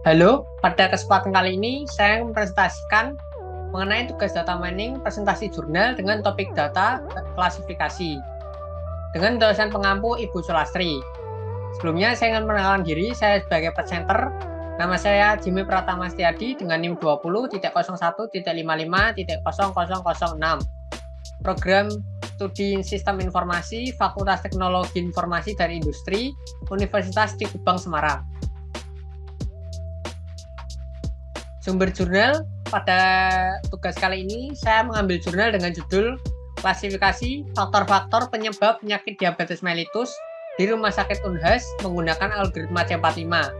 Halo, pada kesempatan kali ini saya mempresentasikan mengenai tugas data mining presentasi jurnal dengan topik data klasifikasi dengan dosen pengampu Ibu Sulastri. Sebelumnya saya ingin mengenalkan diri, saya sebagai presenter. Nama saya Jimmy Pratama Setiadi dengan NIM 20.01.55.0006. Program Studi Sistem Informasi Fakultas Teknologi Informasi dan Industri Universitas Ki Gebang Semarang. Sumber jurnal pada tugas kali ini saya mengambil jurnal dengan judul Klasifikasi Faktor-Faktor Penyebab Penyakit Diabetes Mellitus di Rumah Sakit Unhas menggunakan algoritma C45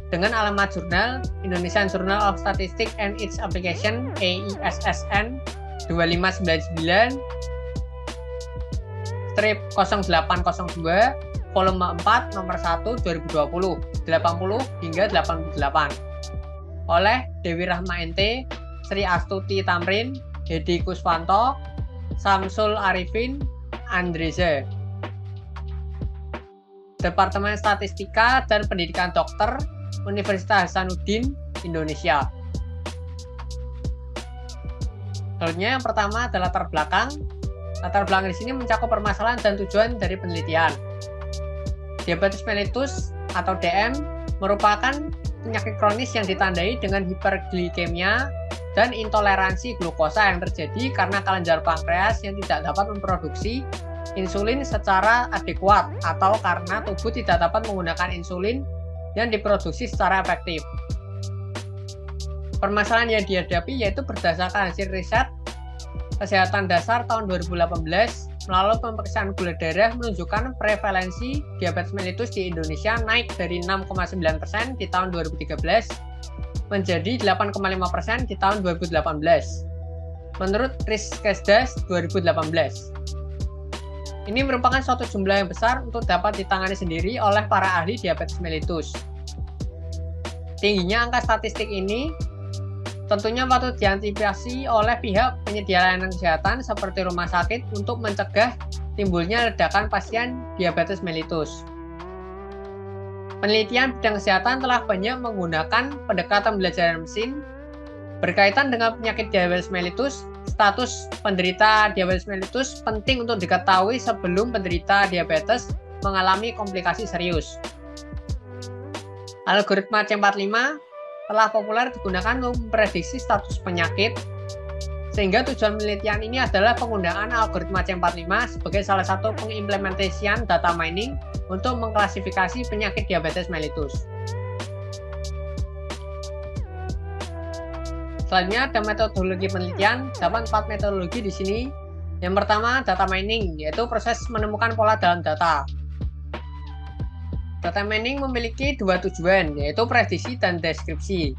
dengan alamat jurnal Indonesian Journal of Statistics and its Application EISSN 2599/0802 volume 4 nomor 1 2020 80 hingga 88 oleh Dewi Rahma NT, Sri Astuti Tamrin, Hedi Kuswanto, Samsul Arifin, Andreze. Departemen Statistika dan Pendidikan Dokter, Universitas Hasanuddin, Indonesia. Selanjutnya yang pertama adalah latar belakang. Latar belakang di sini mencakup permasalahan dan tujuan dari penelitian. Diabetes mellitus atau DM merupakan penyakit kronis yang ditandai dengan hiperglikemia dan intoleransi glukosa yang terjadi karena kelenjar pankreas yang tidak dapat memproduksi insulin secara adekuat atau karena tubuh tidak dapat menggunakan insulin yang diproduksi secara efektif. Permasalahan yang dihadapi yaitu berdasarkan hasil riset Kesehatan Dasar tahun 2018 melalui pemeriksaan gula darah menunjukkan prevalensi diabetes mellitus di Indonesia naik dari 6,9% di tahun 2013 menjadi 8,5% di tahun 2018 menurut Riskesdas 2018. Ini merupakan suatu jumlah yang besar untuk dapat ditangani sendiri oleh para ahli diabetes mellitus. Tingginya angka statistik ini tentunya patut diantisipasi oleh pihak penyedia layanan kesehatan seperti rumah sakit untuk mencegah timbulnya ledakan pasien diabetes mellitus. Penelitian bidang kesehatan telah banyak menggunakan pendekatan belajar mesin berkaitan dengan penyakit diabetes mellitus. Status penderita diabetes mellitus penting untuk diketahui sebelum penderita diabetes mengalami komplikasi serius. Algoritma C45 telah populer digunakan untuk memprediksi status penyakit, sehingga tujuan penelitian ini adalah penggunaan algoritma C45 sebagai salah satu pengimplementasian data mining untuk mengklasifikasi penyakit diabetes mellitus. Selanjutnya ada metodologi penelitian. Dapat 4 metodologi di sini. Yang pertama data mining, yaitu proses menemukan pola dalam data. Data mining memiliki dua tujuan, yaitu prediksi dan deskripsi.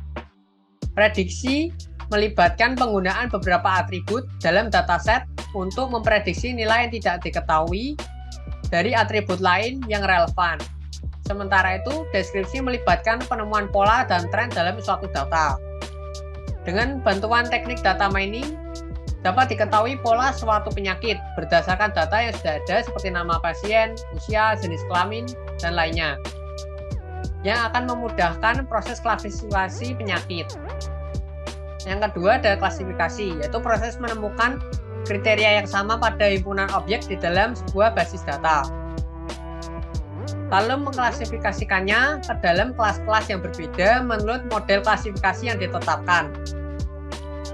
Prediksi melibatkan penggunaan beberapa atribut dalam dataset untuk memprediksi nilai yang tidak diketahui dari atribut lain yang relevan. Sementara itu, deskripsi melibatkan penemuan pola dan tren dalam suatu data. Dengan bantuan teknik data mining, dapat diketahui pola suatu penyakit berdasarkan data yang sudah ada seperti nama pasien, usia, jenis kelamin, dan lainnya, yang akan memudahkan proses klasifikasi penyakit. Yang kedua adalah klasifikasi, yaitu proses menemukan kriteria yang sama pada himpunan objek di dalam sebuah basis data, lalu mengklasifikasikannya ke dalam kelas-kelas yang berbeda menurut model klasifikasi yang ditetapkan.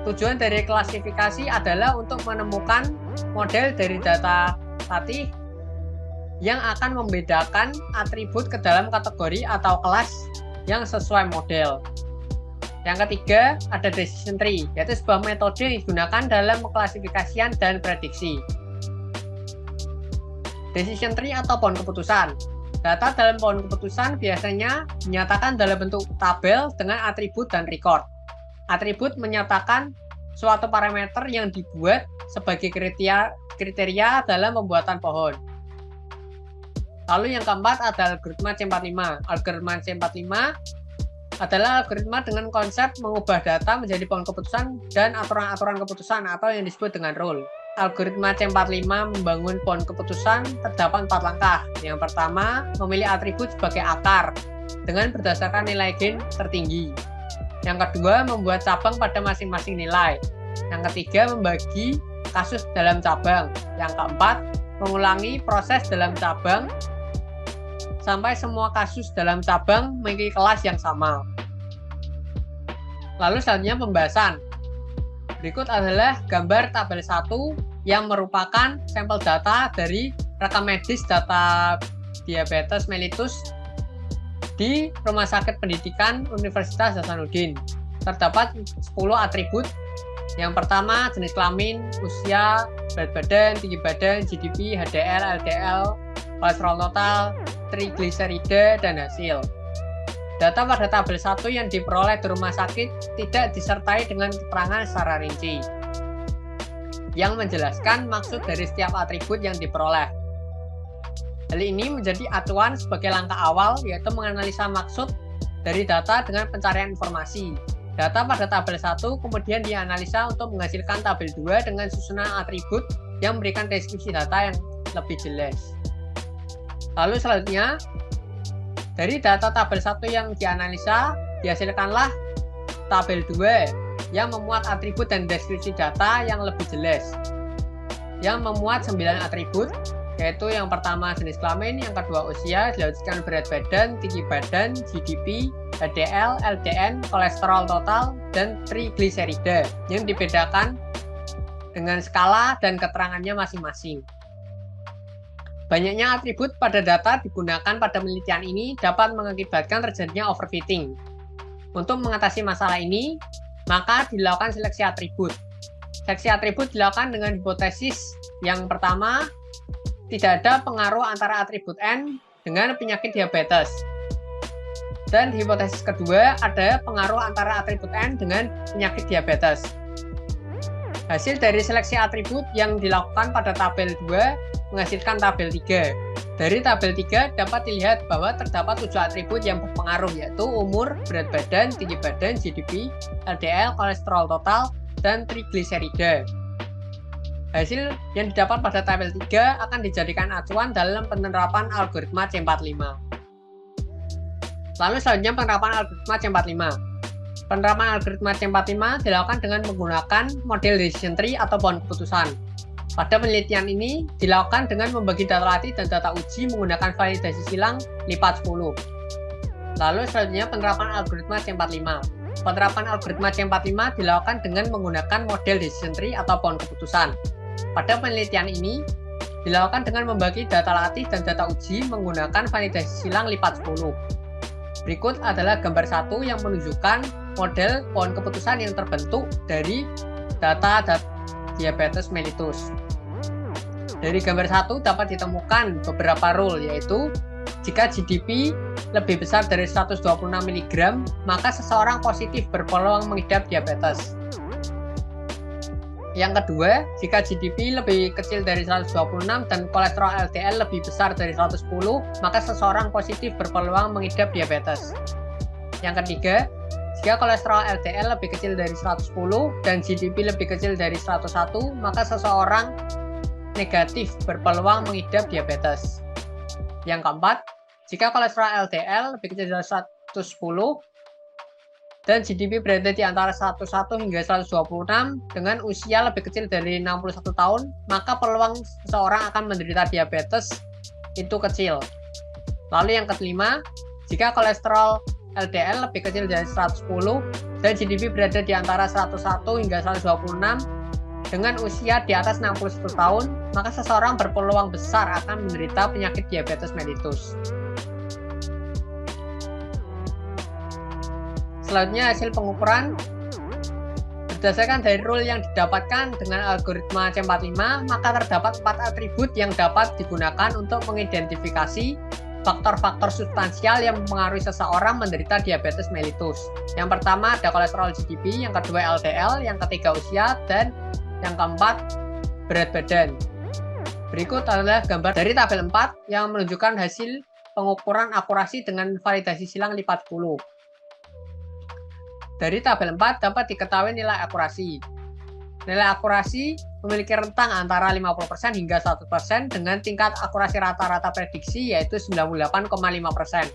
Tujuan dari klasifikasi adalah untuk menemukan model dari data latih yang akan membedakan atribut ke dalam kategori atau kelas yang sesuai model. Yang ketiga ada decision tree, yaitu sebuah metode yang digunakan dalam pengklasifikasian dan prediksi. Decision tree atau pohon keputusan. Data dalam pohon keputusan biasanya dinyatakan dalam bentuk tabel dengan atribut dan record. Atribut menyatakan suatu parameter yang dibuat sebagai kriteria dalam pembuatan pohon. Lalu yang keempat ada algoritma C45. Algoritma C45 adalah algoritma dengan konsep mengubah data menjadi pohon keputusan dan aturan-aturan keputusan atau yang disebut dengan rule. Algoritma C45 membangun pohon keputusan terdapat 4 langkah. Yang pertama, memilih atribut sebagai akar. dengan berdasarkan nilai gain tertinggi. Yang kedua, membuat cabang pada masing-masing nilai. Yang ketiga, membagi kasus dalam cabang. Yang keempat, mengulangi proses dalam cabang sampai semua kasus dalam cabang memiliki kelas yang sama. Lalu selanjutnya pembahasan. Berikut adalah gambar tabel 1 yang merupakan sampel data dari rekam medis data diabetes mellitus di Rumah Sakit Pendidikan Universitas Hasanuddin. Terdapat 10 atribut. Yang pertama, jenis kelamin, usia, berat badan, tinggi badan, GDP, HDL, LDL, kolesterol total, trigliserida, dan hasil. Data pada tabel 1 yang diperoleh di rumah sakit tidak disertai dengan keterangan secara rinci yang menjelaskan maksud dari setiap atribut yang diperoleh. Hal ini menjadi acuan sebagai langkah awal, yaitu menganalisa maksud dari data dengan pencarian informasi. Data pada tabel 1 kemudian dianalisa untuk menghasilkan tabel 2 dengan susunan atribut yang memberikan deskripsi data yang lebih jelas. Lalu selanjutnya, dari data tabel 1 yang dianalisa, dihasilkanlah tabel 2 yang memuat atribut dan deskripsi data yang lebih jelas, yang memuat 9 atribut, yaitu yang pertama jenis kelamin, yang kedua usia, dilanjutkan berat badan, tinggi badan, GDP, HDL, LDN, kolesterol total, dan trigliserida yang dibedakan dengan skala dan keterangannya masing-masing. Banyaknya atribut pada data digunakan pada penelitian ini dapat mengakibatkan terjadinya overfitting. Untuk mengatasi masalah ini, maka dilakukan seleksi atribut. Seleksi atribut dilakukan dengan hipotesis yang pertama, tidak ada pengaruh antara atribut N dengan penyakit diabetes. Dan hipotesis kedua, ada pengaruh antara atribut N dengan penyakit diabetes. Hasil dari seleksi atribut yang dilakukan pada tabel 2 menghasilkan tabel 3. Dari tabel 3 dapat dilihat bahwa terdapat 7 atribut yang berpengaruh, yaitu umur, berat badan, tinggi badan, GDP, LDL, kolesterol total, dan trigliserida. Hasil yang didapat pada tabel 3 akan dijadikan acuan dalam penerapan algoritma C45. Lalu selanjutnya penerapan algoritma C45. Penerapan algoritma C45 dilakukan dengan menggunakan model decision tree atau pohon keputusan. Pada penelitian ini dilakukan dengan membagi data latih dan data uji menggunakan validasi silang lipat 10. Lalu selanjutnya penerapan algoritma C45. Penerapan algoritma C45 dilakukan dengan menggunakan model decision tree atau pohon keputusan. Pada penelitian ini dilakukan dengan membagi data latih dan data uji menggunakan validasi silang lipat 10. Berikut adalah gambar 1 yang menunjukkan model pohon keputusan yang terbentuk dari data diabetes mellitus. Dari gambar 1 dapat ditemukan beberapa rule, yaitu jika GDP lebih besar dari 126 mg, maka seseorang positif berpeluang mengidap diabetes. Yang kedua, jika GDP lebih kecil dari 126 dan kolesterol LDL lebih besar dari 110, maka seseorang positif berpeluang mengidap diabetes. Yang ketiga, jika kolesterol LDL lebih kecil dari 110 dan GDP lebih kecil dari 101, maka seseorang negatif berpeluang mengidap diabetes. Yang keempat, jika kolesterol LDL lebih kecil dari 110 dan GDP berada di antara 101 hingga 126 dengan usia lebih kecil dari 61 tahun, maka peluang seseorang akan menderita diabetes itu kecil. Lalu yang kelima, jika kolesterol LDL lebih kecil dari 110 dan GDP berada di antara 101 hingga 126 dengan usia di atas 61 tahun, maka seseorang berpeluang besar akan menderita penyakit diabetes mellitus. Selanjutnya hasil pengukuran berdasarkan dari rule yang didapatkan dengan algoritma C45, maka terdapat 4 atribut yang dapat digunakan untuk mengidentifikasi faktor-faktor substansial yang mempengaruhi seseorang menderita diabetes mellitus. Yang pertama ada kolesterol GDP, yang kedua LDL, yang ketiga usia, dan yang keempat berat badan. Berikut adalah gambar dari tabel 4 yang menunjukkan hasil pengukuran akurasi dengan validasi silang lipat 10. Dari tabel 4 dapat diketahui nilai akurasi. Nilai akurasi memiliki rentang antara 50% hingga 100% dengan tingkat akurasi rata-rata prediksi yaitu 98,5%.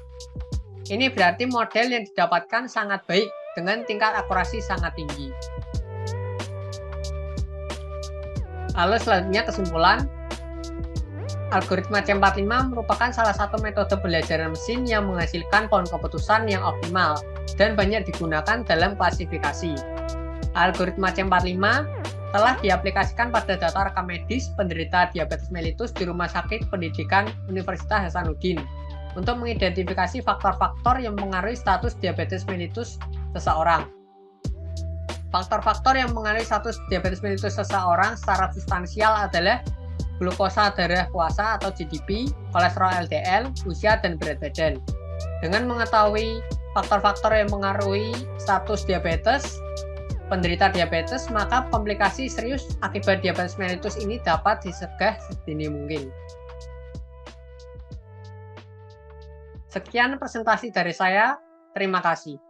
Ini berarti model yang didapatkan sangat baik dengan tingkat akurasi sangat tinggi. Lalu selanjutnya kesimpulan, algoritma C45 merupakan salah satu metode pembelajaran mesin yang menghasilkan pohon keputusan yang optimal dan banyak digunakan dalam klasifikasi. Algoritma C45 telah diaplikasikan pada data rekam medis penderita diabetes mellitus di Rumah Sakit Pendidikan Universitas Hasanuddin untuk mengidentifikasi faktor-faktor yang mempengaruhi status diabetes mellitus seseorang. Faktor-faktor yang mengenai status diabetes mellitus seseorang secara substansial adalah glukosa darah puasa atau GDP, kolesterol LDL, usia, dan berat badan. Dengan mengetahui faktor-faktor yang mengaruhi status diabetes, penderita diabetes, maka komplikasi serius akibat diabetes mellitus ini dapat dicegah sedini mungkin. Sekian presentasi dari saya, terima kasih.